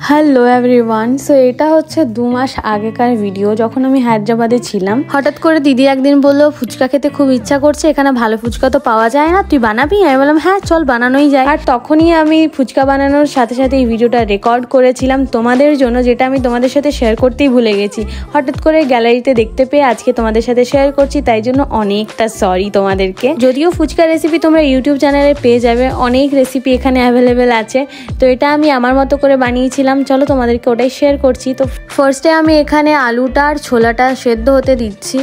Hello everyone. So এটা হচ্ছে 2 মাস আগেকার ভিডিও, যখন আমি হায়দ্রাবাদে ছিলাম। হঠাৎ করে দিদি একদিন বললো ফুচকা খেতে খুব ইচ্ছা করছে, এখানে ভালো ফুচকা তো পাওয়া যায় না, তুই বানাবি? আমি বললাম হ্যাঁ চল বানানোই যায়। আর তখনই আমি ফুচকা বানানোর সাথে সাথে এই ভিডিওটা রেকর্ড করেছিলাম তোমাদের জন্য, যেটা আমি তোমাদের সাথে শেয়ার করতেই ভুলে গেছি। হঠাৎ করে গ্যালারিতে দেখতে পেয়ে আজকে তোমাদের সাথে শেয়ার করছি, তাই জন্য অনেকটা সরি তোমাদেরকে। যদিও ফুচকা রেসিপি তোমরা ইউটিউব চ্যানেলে পেয়ে যাবে, অনেক রেসিপি এখানে অ্যাভেলেবেল আছে। তো এটা আমি আমার মতো করে বানিয়েছিলাম, চলো তোমাদেরকে ওটাই শেয়ার করছি। তো ফার্স্টে আমি এখানে আলুটা আর ছোলাটা সেদ্ধ হতে দিচ্ছি,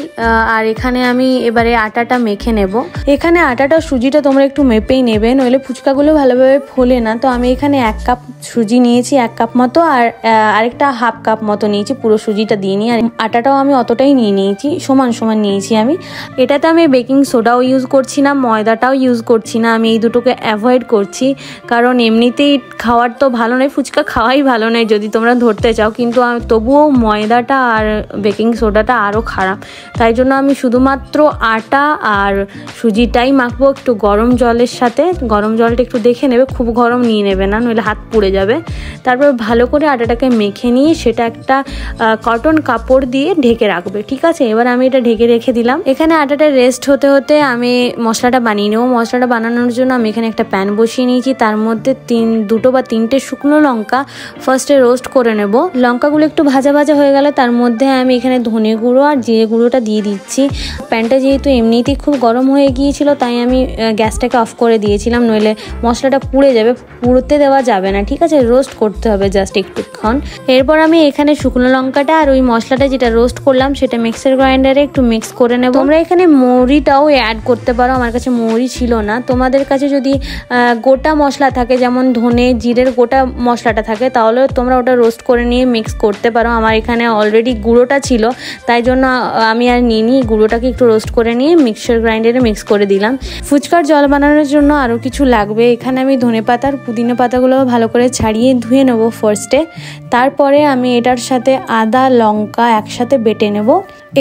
আর এখানে আমি এবারে আটাটা মেখে নেব। এখানে আটাটা সুজিটা তোমরা একটু মেপেই নেবে, নইলে ফুচকাগুলো ভালোভাবে ফোলে না। তো আমি এখানে 1 কাপ সুজি নিয়েছি, 1 কাপ মতো, আর আরেকটা হাফ কাপ মতো নিয়েছি, পুরো সুজিটা দিয়ে নিই। আর আটাটাও আমি অতটাই নিয়েছি, সমান সমান নিয়েছি আমি। এটাতে আমি বেকিং সোডাও ইউজ করছি না, ময়দাটাও ইউজ করছি না, আমি এই দুটোকে অ্যাভয়েড করছি। কারণ এমনিতেই খাওয়ার তো ভালো নয়, ফুচকা খাওয়াই ভালো নয় যদি তোমরা ধরতে চাও, কিন্তু তবুও ময়দাটা আর বেকিং সোডাটা আরও খারাপ। তাই জন্য আমি শুধুমাত্র আটা আর সুজিটাই মাখবো একটু গরম জলের সাথে। গরম জলটা একটু দেখে নেবে, খুব গরম নিয়ে নেবে না, নইলে হাত পুড়ে যাবে। তারপর ভালো করে আটাটাকে মেখে নিয়ে সেটা একটা কটন কাপড় দিয়ে ঢেকে রাখবে, ঠিক আছে? এবার আমি এটা ঢেকে রেখে দিলাম। এখানে আটাটা রেস্ট হতে হতে আমি মশলাটা বানিয়ে নেবো। মশলাটা বানানোর জন্য আমি এখানে একটা প্যান বসিয়ে নিয়েছি, তার মধ্যে 2 বা 3টে শুকনো লঙ্কা ফার্স্টে রোস্ট করে নেব। লঙ্কাগুলো একটু ভাজা ভাজা হয়ে গেলে তার মধ্যে আমি এখানে ধনে গুঁড়ো আর জিরে গুঁড়োটা দিয়ে দিচ্ছি। প্যানটা যেহেতু এমনিতেই খুব গরম হয়ে গিয়েছিল, তাই আমি গ্যাসটাকে অফ করে দিয়েছিলাম, নইলে মশলাটা পুড়ে যাবে। পুড়তে দেওয়া যাবে না, ঠিক আছে? রোস্ট করতে হবে জাস্ট একটুক্ষণ। এরপর আমি এখানে শুকনো লঙ্কাটা আর ওই মশলাটা যেটা রোস্ট করলাম সেটা মিক্সার গ্রাইন্ডারে একটু মিক্স করে নেব। তোমরা এখানে মৌরিটাও অ্যাড করতে পারো, আমার কাছে মৌরি ছিল না। তোমাদের কাছে যদি গোটা মশলা থাকে, যেমন ধনে জিরের গোটা মশলাটা থাকে, তাহলে তোমরা ওটা রোস্ট করে নিয়ে মিক্স করতে পারো। আমার এখানে অলরেডি গুঁড়োটা ছিল, তাই জন্য আমি আর নিয়ে গুঁড়োটাকে একটু রোস্ট করে নিয়ে মিক্সার গ্রাইন্ডারে মিক্স করে দিলাম। ফুচকার জল বানানোর জন্য আরও কিছু লাগবে। এখানে আমি ধনেপাতা আর পুদিনা পাতাগুলো ভালো করে ছাড়িয়ে ধুয়ে নেব ফার্স্টে। তারপরে আমি এটার সাথে আদা লঙ্কা একসাথে বেটে নেব।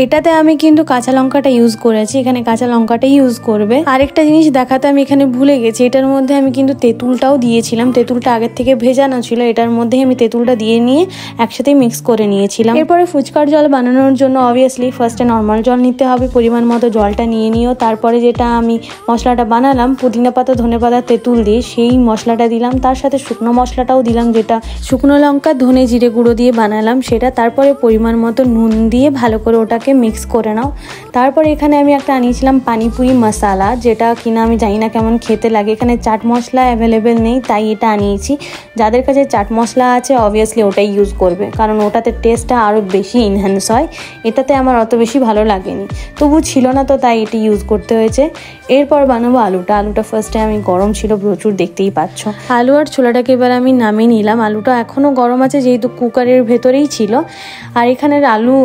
এটাতে আমি কিন্তু কাঁচা লঙ্কাটা ইউজ করেছি, এখানে কাঁচা লঙ্কাটাই ইউজ করবে। আরেকটা জিনিস দেখাতে আমি এখানে ভুলে গেছি, এটার মধ্যে আমি কিন্তু তেঁতুলটাও দিয়েছিলাম। তেঁতুলটা আগের থেকে ভেজানো ছিল, এটার মধ্যে আমি তেঁতুলটা দিয়ে নিয়ে একসাথে মিক্স করে নিয়েছিলাম। এরপরে ফুচকার জল বানানোর জন্য অবভিয়াসলি ফার্স্টে নর্মাল জল নিতে হবে, পরিমাণ মতো জলটা নিয়ে নিও। তারপরে যেটা আমি মশলাটা বানালাম পুদিনা পাতা ধনে পাতা তেঁতুল দিয়ে, সেই মশলাটা দিলাম। তার সাথে শুকনো মশলাটাও দিলাম, যেটা শুকনো লঙ্কা ধনে জিরে গুঁড়ো দিয়ে বানালাম সেটা। তারপরে পরিমাণ মতো নুন দিয়ে ভালো করে ওটাকে মিক্স করে নাও। তারপর এখানে আমি একটা আনিয়েছিলাম পানিপুরি মশলা, যেটা কিনা আমি জানি না কেমন খেতে লাগে। এখানে চাট মশলা অ্যাভেলেবেল নেই, তাই এটা আনিয়েছি। যাদের কাছে চাট মশলা আছে অবভিয়াসলি ওটাই ইউজ করবে, কারণ ওটাতে টেস্টটা আরও বেশি ইনহ্যান্স হয়। এটাতে আমার অত বেশি ভালো লাগেনি, তবু ছিল না তো তাই এটি ইউজ করতে হয়েছে। এরপর বানাবো আলুটা ফার্স্টে আমি গরম ছিল প্রচুর, দেখতেই পাচ্ছ। আলু আর ছোলাটাকে এবার আমি নামিয়ে নিলাম। আলুটা এখনও গরম আছে যেহেতু কুকারের ভেতরেই ছিল। আর এখানের আলু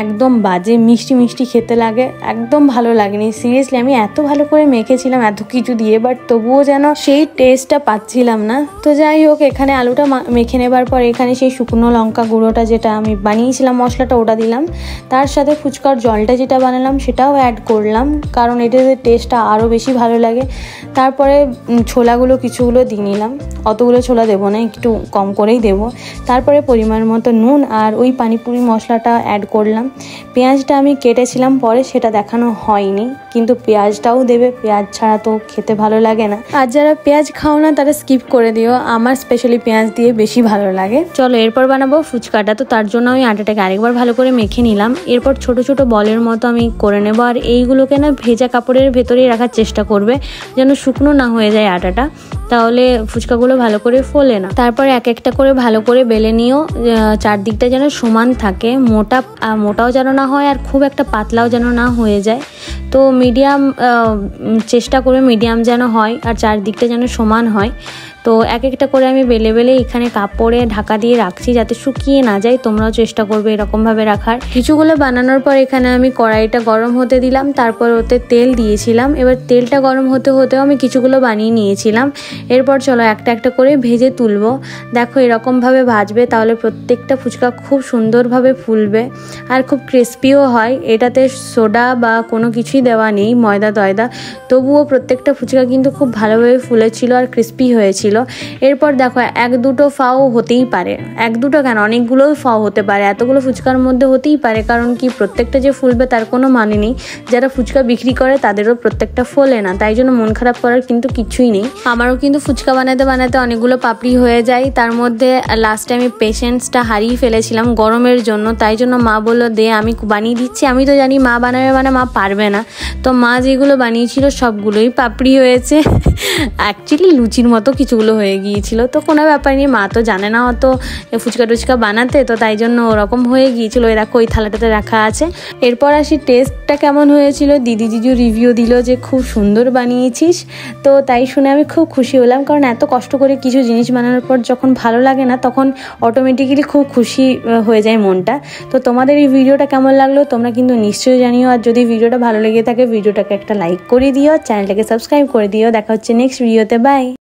একদম বাজে, মিষ্টি মিষ্টি খেতে লাগে, একদম ভালো লাগেনি। সিরিয়াসলি আমি এত ভালো করে মেখেছিলাম এত কিছু দিয়ে, বাট তবুও যেন সেই টেস্টটা পাচ্ছিলাম না। তো যাই হোক, এখানে আলুটা মেখে নেবার পর এখানে সেই শুকনো লঙ্কা গুঁড়োটা যেটা আমি বানিয়েছিলাম মশলাটা ওটা দিলাম। তার সাথে ফুচকার জলটা যেটা বানালাম সেটাও অ্যাড করলাম, কারণ এটাতে টেস্টটা আরও বেশি ভালো লাগে। তারপরে ছোলাগুলো কিছুগুলো দিয়ে নিলাম, অতগুলো ছোলা দেবো না, একটু কম করেই দেবো। তারপরে পরিমাণ মতো নুন আর ওই পানিপুরি মশলাটা অ্যাড করলাম। পেঁয়াজটা আমি কেটেছিলাম পরে, সেটা দেখানো হয়নি, কিন্তু পেঁয়াজটাও দেবে, পেঁয়াজ ছাড়া তো খেতে ভালো লাগে না। আর যারা পেঁয়াজ খাও না তারা স্কিপ করে দিও, আমার স্পেশালি পেঁয়াজ দিয়ে বেশি ভালো লাগে। চলো এরপর বানাবো ফুচকাটা। তো তার জন্য আমি আটাটাকে আরেকবার ভালো করে মেখে নিলাম। এরপর ছোট ছোট বলের মতো আমি করে নেব, আর এইগুলোকে না ভেজা কাপড়ের ভেতরেই রাখার চেষ্টা করবে, যেন শুকনো না হয়ে যায় আটাটা, তাহলে ফুচকাগুলো ভালো করে ফোলে না। তারপর এক একটা করে ভালো করে বেলে নিও, চারদিকটা যেন সমান থাকে, মোটাও যেন না হয় আর খুব একটা পাতলাও যেন না হয়ে যায়। তো মিডিয়াম চেষ্টা করবে, মিডিয়াম যেন হয় আর চারদিকটা যেন সমান হয়। তো এক একটা করে আমি বেলে বেলে এখানে কাপড়ে ঢাকা দিয়ে রাখছি যাতে শুকিয়ে না যায়। তোমরাও চেষ্টা করবে এরকমভাবে রাখার। কিছুগুলো বানানোর পর এখানে আমি কড়াইটা গরম হতে দিলাম, তারপর ওতে তেল দিয়েছিলাম। এবার তেলটা গরম হতে হতেও আমি কিছুগুলো বানিয়ে নিয়েছিলাম। এরপর চলো একটা একটা করে ভেজে তুলবো। দেখো এরকমভাবে ভাজবে, তাহলে প্রত্যেকটা ফুচকা খুব সুন্দরভাবে ফুলবে আর খুব ক্রিস্পিও হয়। এটাতে সোডা বা কোনো কিছুই দেওয়া নেই, ময়দা তয়দা, তবুও প্রত্যেকটা ফুচকা কিন্তু খুব ভালোভাবে ফুলেছিল আর ক্রিস্পি হয়েছিল। হয়েছিল। এরপর দেখো এক দুটো ফাও হতেই পারে, এক দুটো কেন অনেকগুলোও ফাও হতে পারে, এতগুলো ফুচকার মধ্যে হতেই পারে, কারণ কি প্রত্যেকটা যে ফুলবে তার কোনো মানে নেই। যারা ফুচকা বিক্রি করে তাদেরও প্রত্যেকটা ফোলে না, তাই জন্য মন খারাপ করার কিন্তু কিছুই নেই। আমারও কিন্তু ফুচকা বানাতে বানাতে অনেকগুলো পাপড়ি হয়ে যায়, তার মধ্যে লাস্টে আমি পেশেন্সটা হারিয়ে ফেলেছিলাম গরমের জন্য। তাই জন্য মা বললো দে আমি বানিয়ে দিচ্ছি। আমি তো জানি মা বানাবে মানে মা পারবে না, তো মা যেগুলো বানিয়েছিল সবগুলোই পাপড়ি হয়েছে। অ্যাকচুয়ালি লুচির মতো কিছুগুলো হয়ে গিয়েছিল, তো কোনো ব্যাপার নেই, মা তো জানে না অত ফুচকা টুচকা বানাতে, তো তাই জন্য ওরকম হয়ে গিয়েছিল। ওই দেখো ওই থালাটাতে রাখা আছে। এরপর আসি টেস্টটা কেমন হয়েছিল। দিদি জিজু রিভিউ দিল যে খুব সুন্দর বানিয়েছিস, তো তাই শুনে আমি খুব খুশি হলাম, কারণ এত কষ্ট করে কিছু জিনিস বানানোর পর যখন ভালো লাগে না তখন অটোমেটিক্যালি খুব খুশি হয়ে যায় মনটা। তো তোমাদের এই ভিডিওটা কেমন লাগলো তোমরা কিন্তু নিশ্চয়ই জানিও, আর যদি ভিডিওটা ভালো লেগে থাকে ভিডিওটাকে একটা লাইক করে দিও, চ্যানেলটাকে সাবস্ক্রাইব করে দিও। দেখা হচ্ছে নেক্সট ভিডিওতে, বাই।